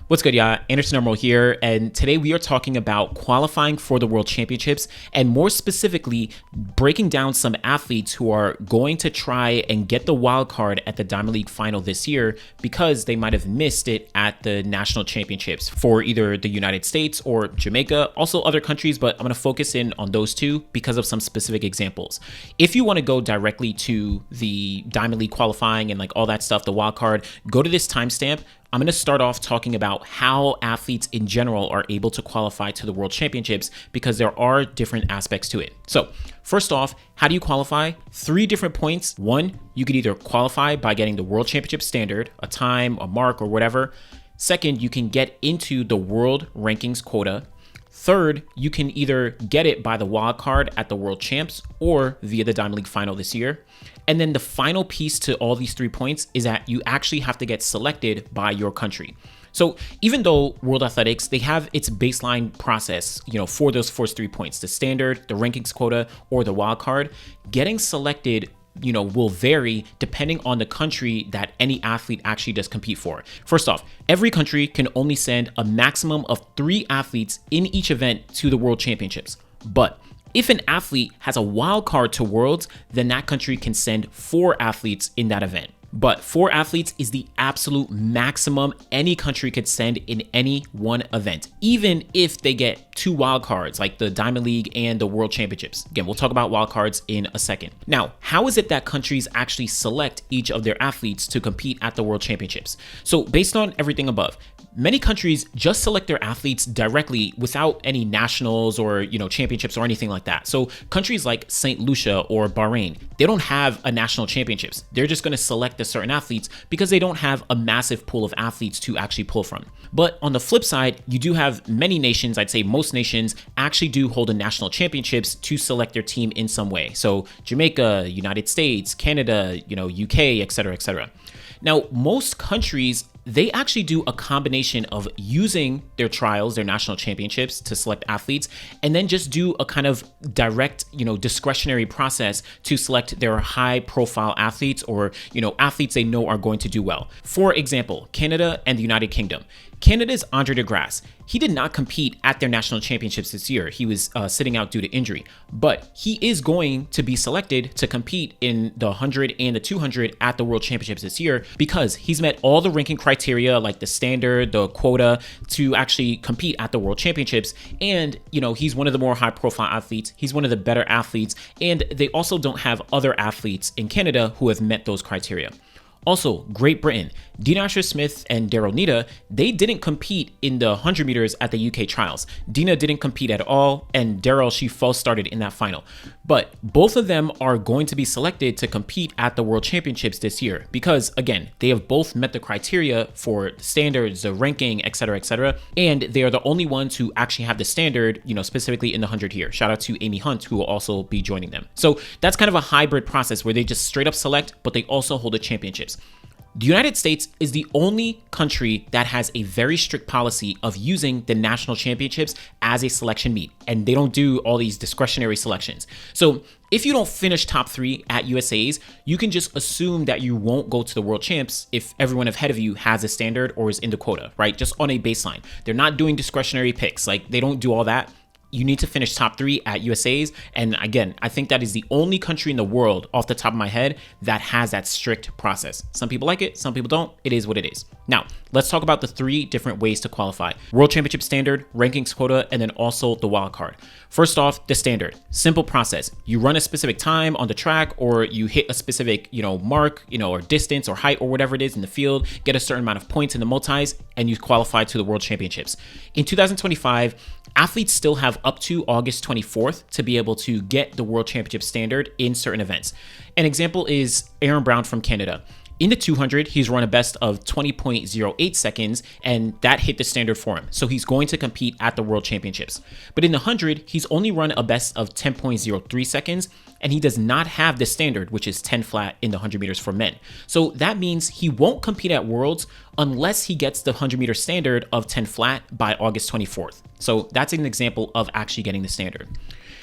What's good, y'all? Anderson Emerald here, and today we are talking about qualifying for the World Championships, and more specifically, breaking down some athletes who are going to try and get the wild card at the Diamond League final this year because they might have missed it at the national championships for either the United States or Jamaica, also other countries, but I'm going to focus in on those two because of some specific examples. If you want to go directly to the Diamond League qualifying and like all that stuff, the wild card, go to this timestamp. I'm going to start off talking about how athletes in general are able to qualify to the World Championships because there are different aspects to it. So first off, how do you qualify? 3 different points. 1, you could either qualify by getting the World Championship standard, a time, a mark, or whatever. 2nd, you can get into the world rankings quota. 3rd, you can either get it by the wild card at the World Champs or via the Diamond League final this year. And then the final piece to all these 3 points is that you actually have to get selected by your country. So even though World Athletics, they have its baseline process, for those first 3 points, the standard, the rankings quota, or the wild card, getting selected will vary depending on the country that any athlete actually does compete for. First off, every country can only send a maximum of 3 athletes in each event to the World Championships. But if an athlete has a wild card to Worlds, then that country can send 4 athletes in that event. But 4 athletes is the absolute maximum any country could send in any one event, even if they get 2 wild cards like the Diamond League and the World Championships. Again, we'll talk about wild cards in a second. Now, how is it that countries actually select each of their athletes to compete at the World Championships? So based on everything above, many countries just select their athletes directly without any nationals or, championships or anything like that. So countries like St. Lucia or Bahrain, they don't have a national championships. They're just going to select the certain athletes because they don't have a massive pool of athletes to actually pull from. But on the flip side, you do have many nations, I'd say most nations actually do hold a national championships to select their team in some way. So Jamaica, United States, Canada, UK, etc., etc. Now, most countries, they actually do a combination of using their trials, their national championships to select athletes, and then just do a kind of direct, discretionary process to select their high profile athletes or, athletes they know are going to do well. For example, Canada and the United Kingdom. Canada's Andre de Grasse, he did not compete at their national championships this year. He was sitting out due to injury, but he is going to be selected to compete in the 100 and the 200 at the World Championships this year because he's met all the ranking criteria like the standard, the quota to actually compete at the World Championships. And, he's one of the more high profile athletes. He's one of the better athletes. And they also don't have other athletes in Canada who have met those criteria. Also, Great Britain, Dean Asher-Smith and Daryl Nita, they didn't compete in the 100 meters at the UK trials. Dina didn't compete at all, and Daryl, she false started in that final. But both of them are going to be selected to compete at the World Championships this year because, again, they have both met the criteria for the standards, the ranking, etc., and they are the only ones who actually have the standard, specifically in the 100 here. Shout out to Amy Hunt, who will also be joining them. So that's kind of a hybrid process where they just straight up select, but they also hold the championships. The United States is the only country that has a very strict policy of using the national championships as a selection meet, and they don't do all these discretionary selections. So if you don't finish top 3 at USA's, you can just assume that you won't go to the World Champs if everyone ahead of you has a standard or is in the quota, right? Just on a baseline. They're not doing discretionary picks. Like, they don't do all that. You need to finish top 3 at USA's. And again, I think that is the only country in the world off the top of my head that has that strict process. Some people like it, some people don't. It is what it is. Now, let's talk about the 3 different ways to qualify. World Championship standard, rankings quota, and then also the wild card. First off, the standard. Simple process. You run a specific time on the track or you hit a specific, mark, or distance or height or whatever it is in the field, get a certain amount of points in the multis, and you qualify to the World Championships. In 2025, athletes still have up to August 24th to be able to get the World Championship standard in certain events. An example is Aaron Brown from Canada. In the 200, he's run a best of 20.08 seconds, and that hit the standard for him. So he's going to compete at the World Championships. But in the 100, he's only run a best of 10.03 seconds, and he does not have the standard, which is 10 flat in the 100 meters for men. So that means he won't compete at Worlds unless he gets the 100 meter standard of 10 flat by August 24th. So that's an example of actually getting the standard.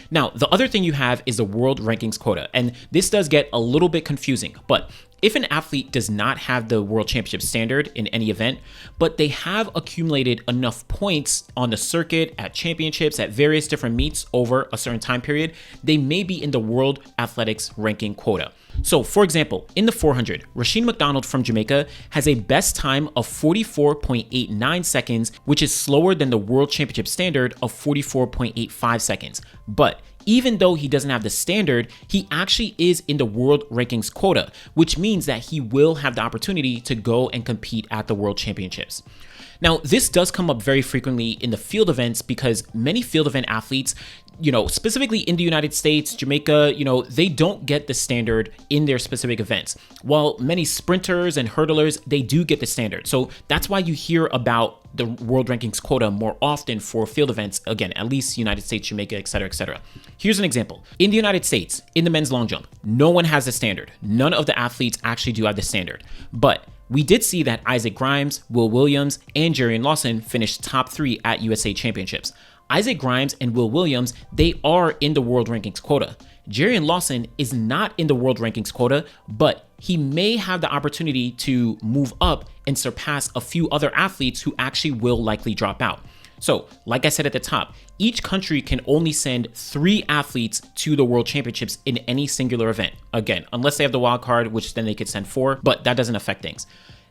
Now, the other thing you have is the world rankings quota, and this does get a little bit confusing, but if an athlete does not have the world championship standard in any event, but they have accumulated enough points on the circuit, at championships, at various different meets over a certain time period, they may be in the world athletics ranking quota. So for example, in the 400, Rasheen McDonald from Jamaica has a best time of 44.89 seconds, which is slower than the world championship standard of 44.85 seconds. But even though he doesn't have the standard, he actually is in the world rankings quota, which means that he will have the opportunity to go and compete at the world championships. Now, this does come up very frequently in the field events because many field event athletes, specifically in the United States, Jamaica, they don't get the standard in their specific events. While many sprinters and hurdlers, they do get the standard. So that's why you hear about the world rankings quota more often for field events, again, at least United States, Jamaica, et cetera, et cetera. Here's an example. In the United States, in the men's long jump, no one has the standard. None of the athletes actually do have the standard. But we did see that Isaac Grimes, Will Williams, and Jerian Lawson finished top 3 at USA Championships. Isaac Grimes and Will Williams, they are in the world rankings quota. Jerian Lawson is not in the world rankings quota, but he may have the opportunity to move up and surpass a few other athletes who actually will likely drop out. So, like I said at the top, each country can only send 3 athletes to the World Championships in any singular event. Again, unless they have the wild card, which then they could send 4, but that doesn't affect things.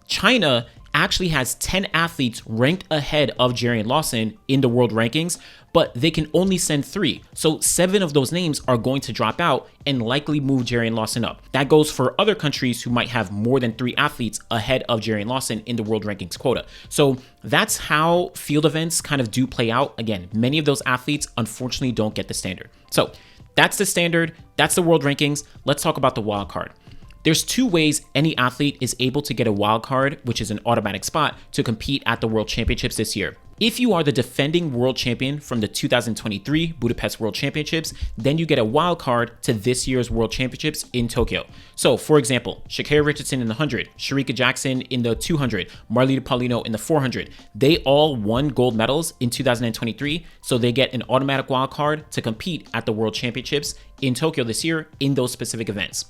China actually has 10 athletes ranked ahead of Jerian Lawson in the world rankings, but they can only send 3. So 7 of those names are going to drop out and likely move Jerian Lawson up. That goes for other countries who might have more than 3 athletes ahead of Jerian Lawson in the world rankings quota. So that's how field events kind of do play out. Again, many of those athletes unfortunately don't get the standard. So that's the standard. That's the world rankings. Let's talk about the wild card. There's 2 ways any athlete is able to get a wild card, which is an automatic spot, to compete at the World Championships this year. If you are the defending world champion from the 2023 Budapest World Championships, then you get a wild card to this year's World Championships in Tokyo. So, for example, Sha'carri Richardson in the 100, Sharika Jackson in the 200, Marlita Paulino in the 400. They all won gold medals in 2023, so they get an automatic wild card to compete at the World Championships in Tokyo this year in those specific events.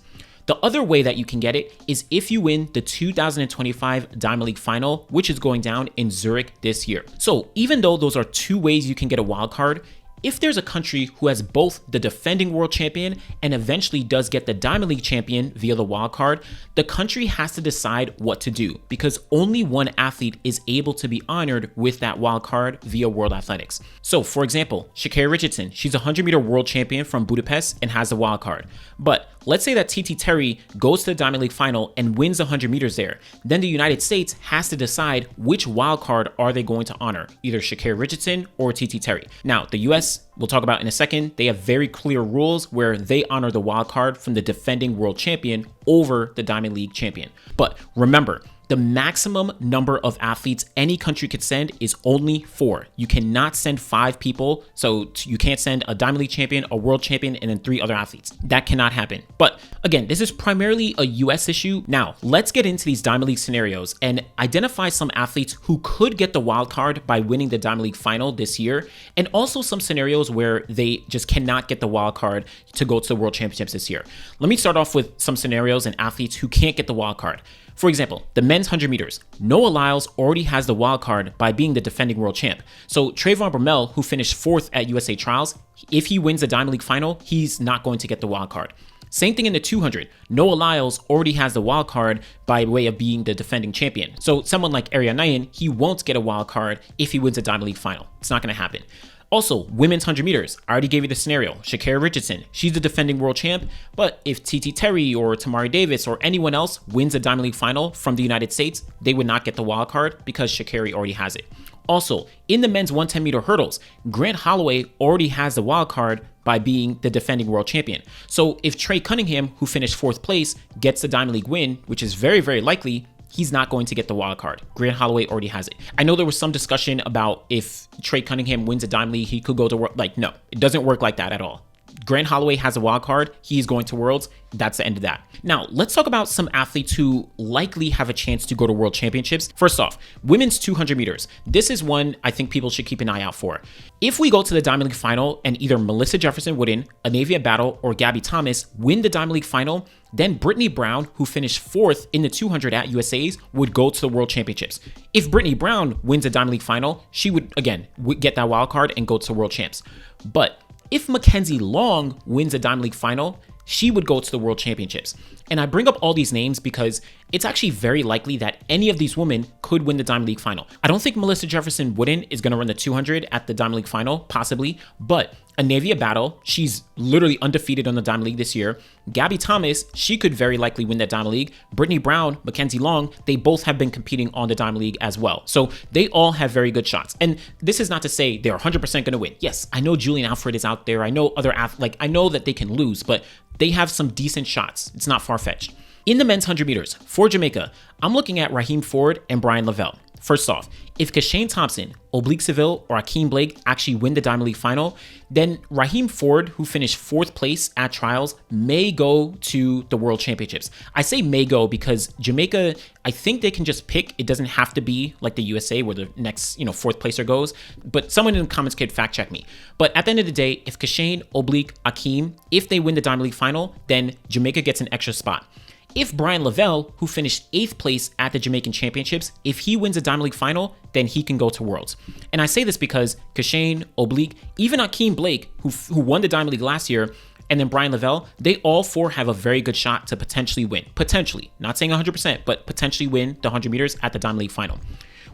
The other way that you can get it is if you win the 2025 Diamond League Final, which is going down in Zurich this year. So even though those are 2 ways you can get a wild card, if there's a country who has both the defending world champion and eventually does get the Diamond League champion via the wild card, the country has to decide what to do because only one athlete is able to be honored with that wild card via World Athletics. So for example, Sha'carri Richardson, she's a 100-meter world champion from Budapest and has the wild card. But let's say that TT Terry goes to the Diamond League Final and wins 100 meters there. Then the United States has to decide which wild card are they going to honor, either Sha'carri Richardson or TT Terry. Now, the US, we'll talk about in a second, they have very clear rules where they honor the wild card from the defending world champion over the Diamond League champion. But remember, the maximum number of athletes any country could send is only 4. You cannot send 5 people. So you can't send a Diamond League champion, a world champion, and then 3 other athletes. That cannot happen. But again, this is primarily a US issue. Now, let's get into these Diamond League scenarios and identify some athletes who could get the wild card by winning the Diamond League Final this year, and also some scenarios where they just cannot get the wild card to go to the World Championships this year. Let me start off with some scenarios and athletes who can't get the wild card. For example, the men's 100 meters. Noah Lyles already has the wild card by being the defending world champ. So Trayvon Bromell, who finished 4th at USA Trials, if he wins the Diamond League Final, he's not going to get the wild card. Same thing in the 200. Noah Lyles already has the wild card by way of being the defending champion. So someone like Ariel Nayan, he won't get a wild card if he wins a Diamond League Final. It's not going to happen. Also, women's 100 meters. I already gave you the scenario. Sha'carri Richardson, she's the defending world champ, but if TT Terry or Tamari Davis or anyone else wins a Diamond League Final from the United States, they would not get the wild card because Sha'carri already has it. Also, in the men's 110 meter hurdles, Grant Holloway already has the wild card by being the defending world champion. So if Trey Cunningham, who finished 4th place, gets the Diamond League win, which is very, very likely, he's not going to get the wild card. Grant Holloway already has it. I know there was some discussion about if Trey Cunningham wins a Diamond League, he could go to world. No, it doesn't work like that at all. Grant Holloway has a wild card. He's going to Worlds. That's the end of that. Now, let's talk about some athletes who likely have a chance to go to World Championships. First off, women's 200 meters. This is one I think people should keep an eye out for. If we go to the Diamond League final and either Melissa Jefferson Wooden, Anavia Battle, or Gabby Thomas win the Diamond League final, then Brittany Brown, who finished 4th in the 200 at USA's, would go to the World Championships. If Brittany Brown wins the Diamond League final, she would, again, get that wild card and go to World Champs. But if Mackenzie Long wins a Diamond League final, she would go to the World Championships. And I bring up all these names because it's actually very likely that any of these women could win the Diamond League final. I don't think Melissa Jefferson Wooden is going to run the 200 at the Diamond League final, possibly, but Anavia Battle, she's literally undefeated on the Diamond League this year. Gabby Thomas, she could very likely win that Diamond League. Brittany Brown, Mackenzie Long, they both have been competing on the Diamond League as well. So they all have very good shots. And this is not to say they're 100% going to win. Yes, I know Julian Alfred is out there. I know other athletes, I know that they can lose, but they have some decent shots. It's not far-fetched. In the men's 100 meters, for Jamaica, I'm looking at Raheem Ford and Bryan Levell. First off, if Kashane Thompson, Oblique Seville, or Akeem Blake actually win the Diamond League final, then Raheem Ford, who finished 4th place at trials, may go to the World Championships. I say may go because Jamaica, I think they can just pick. It doesn't have to be like the USA where the next, 4th placer goes. But someone in the comments could fact check me. But at the end of the day, if Kashane, Oblique, Akeem, if they win the Diamond League final, then Jamaica gets an extra spot. If Bryan Levell, who finished 8th place at the Jamaican Championships, if he wins a Diamond League final, then he can go to Worlds. And I say this because Kashane, Oblique, even Akeem Blake, who won the Diamond League last year, and then Bryan Levell, they all 4 have a very good shot to potentially win. Potentially. Not saying 100%, but potentially win the 100 meters at the Diamond League final.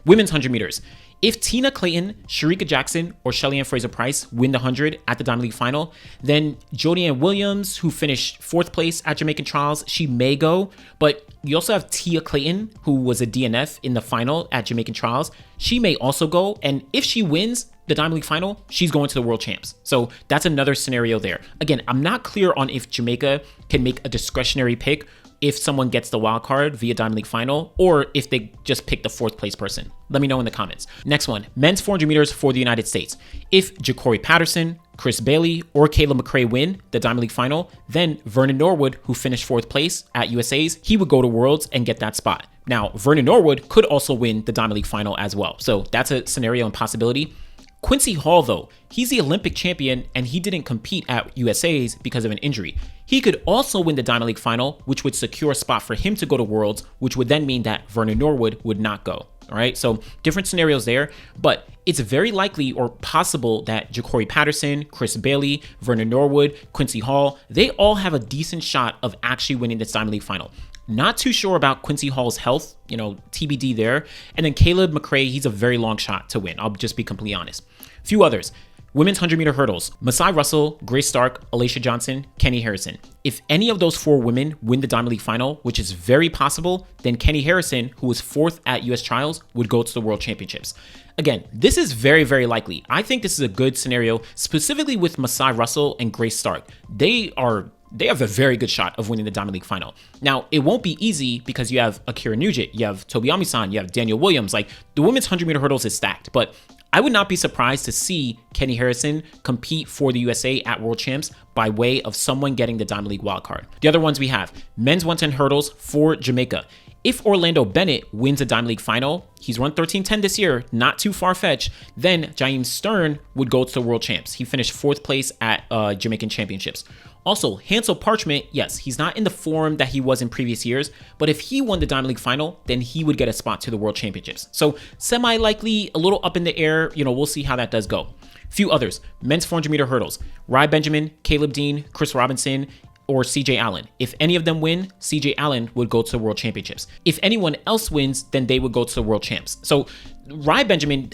Women's 100 meters. If Tina Clayton, Sharika Jackson, or Shelly-Ann Fraser-Pryce win the 100 at the Diamond League final, then Jodie-Ann Williams, who finished 4th place at Jamaican trials, she may go. But you also have Tia Clayton, who was a DNF in the final at Jamaican trials. She may also go. And if she wins the Diamond League final, she's going to the World Champs. So that's another scenario there. Again, I'm not clear on if Jamaica can make a discretionary pick if someone gets the wild card via Diamond League final, or if they just pick the 4th place person. Let me know in the comments. Next one, men's 400 meters for the United States. If Ja'Cory Patterson, Chris Bailey, or Caleb McRae win the Diamond League final, then Vernon Norwood, who finished 4th place at USA's, he would go to Worlds and get that spot. Now, Vernon Norwood could also win the Diamond League final as well. So that's a scenario and possibility. Quincy Hall, though, he's the Olympic champion and he didn't compete at USA's because of an injury. He could also win the Diamond League final, which would secure a spot for him to go to Worlds, which would then mean that Vernon Norwood would not go. All right, so different scenarios there, but it's very likely or possible that Ja'Cory Patterson, Chris Bailey, Vernon Norwood, Quincy Hall, they all have a decent shot of actually winning this Diamond League final. Not too sure about Quincy Hall's health, TBD there. And then Caleb McRae, he's a very long shot to win. I'll just be completely honest. Few others. Women's 100 meter hurdles. Masai Russell, Grace Stark, Alicia Johnson, Kenny Harrison. If any of those 4 women win the Diamond League final, which is very possible, then Kenny Harrison, who was 4th at US Trials, would go to the World Championships. Again, this is very, very likely. I think this is a good scenario, specifically with Masai Russell and Grace Stark. They have a very good shot of winning the Diamond League final. Now, it won't be easy because you have Akira Nugent, you have Tobi Amisan, you have Daniel Williams. Like, the women's 100 meter hurdles is stacked, but I would not be surprised to see Kenny Harrison compete for the USA at World Champs by way of someone getting the Diamond League wildcard. The other ones we have, men's 110 hurdles for Jamaica. If Orlando Bennett wins a Diamond League final, he's run 13:10 this year, not too far-fetched, then Jaheim Stern would go to the World Champs. He finished 4th place at Jamaican Championships. Also, Hansel Parchment, yes, he's not in the form that he was in previous years, but if he won the Diamond League final, then he would get a spot to the World Championships. So semi-likely, a little up in the air, we'll see how that does go. Few others, men's 400 meter hurdles. Rai Benjamin, Caleb Dean, Chris Robinson, or CJ Allen. If any of them win, CJ Allen would go to the World Championships. If anyone else wins, then they would go to the World Champs. So Rai Benjamin,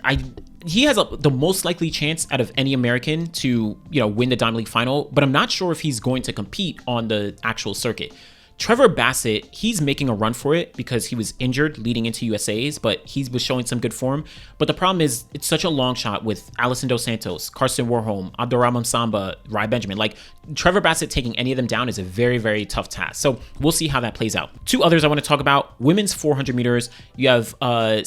he has the most likely chance out of any American to, win the Diamond League final, but I'm not sure if he's going to compete on the actual circuit. Trevor Bassett, he's making a run for it because he was injured leading into USA's, but he was showing some good form. But the problem is it's such a long shot with Alison Dos Santos, Karsten Warholm, Abdurrahman Samba, Rai Benjamin. Like, Trevor Bassett taking any of them down is a very, very tough task. So we'll see how that plays out. 2 others I want to talk about. Women's 400 meters. You have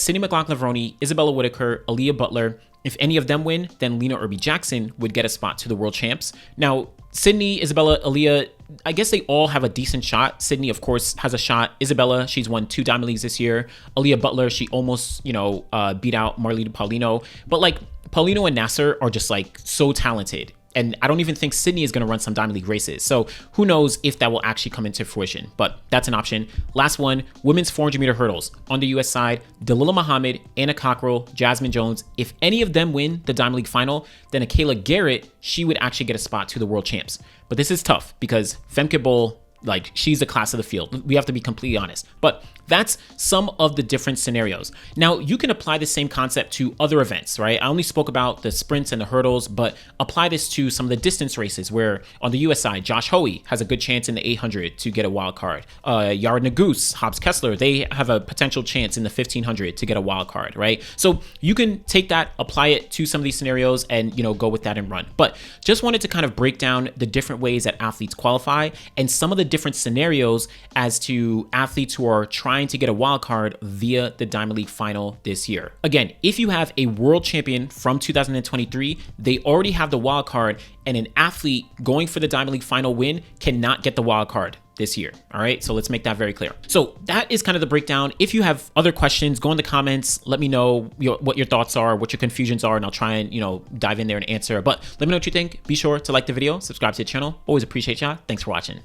Sydney McLaughlin-Levrone, Isabella Whitaker, Aaliyah Butler. If any of them win, then Lena Irby Jackson would get a spot to the World Champs. Now, Sydney, Isabella, Aaliyah, I guess they all have a decent shot. Sydney, of course, has a shot. Isabella, she's won 2 Diamond Leagues this year. Aaliyah Butler, she almost, beat out Marlita Paulino. But like Paulino and Nasser are just like so talented. And I don't even think Sydney is going to run some Diamond League races. So who knows if that will actually come into fruition, but that's an option. Last one, women's 400 meter hurdles. On the US side, Dalilah Muhammad, Anna Cockrell, Jasmine Jones. If any of them win the Diamond League final, then Akayla Garrett, she would actually get a spot to the world champs. But this is tough because Femke Bol, like, she's the class of the field. We have to be completely honest. But that's some of the different scenarios. Now, you can apply the same concept to other events, right? I only spoke about the sprints and the hurdles, but apply this to some of the distance races where on the US side, Josh Hoey has a good chance in the 800 to get a wild card. Yara Naguse, Hobbs Kessler, they have a potential chance in the 1500 to get a wild card, right? So you can take that, apply it to some of these scenarios and, go with that and run. But just wanted to kind of break down the different ways that athletes qualify and some of the different scenarios as to athletes who are trying to get a wild card via the Diamond League final this year. Again, if you have a world champion from 2023, they already have the wild card, and an athlete going for the Diamond League final win cannot get the wild card this year. All right, so let's make that very clear. So that is kind of the breakdown. If you have other questions, go in the comments, let me know what your thoughts are, what your confusions are, and I'll try and dive in there and answer. But let me know what you think. Be sure to like the video, subscribe to the channel. Always appreciate y'all. Thanks for watching.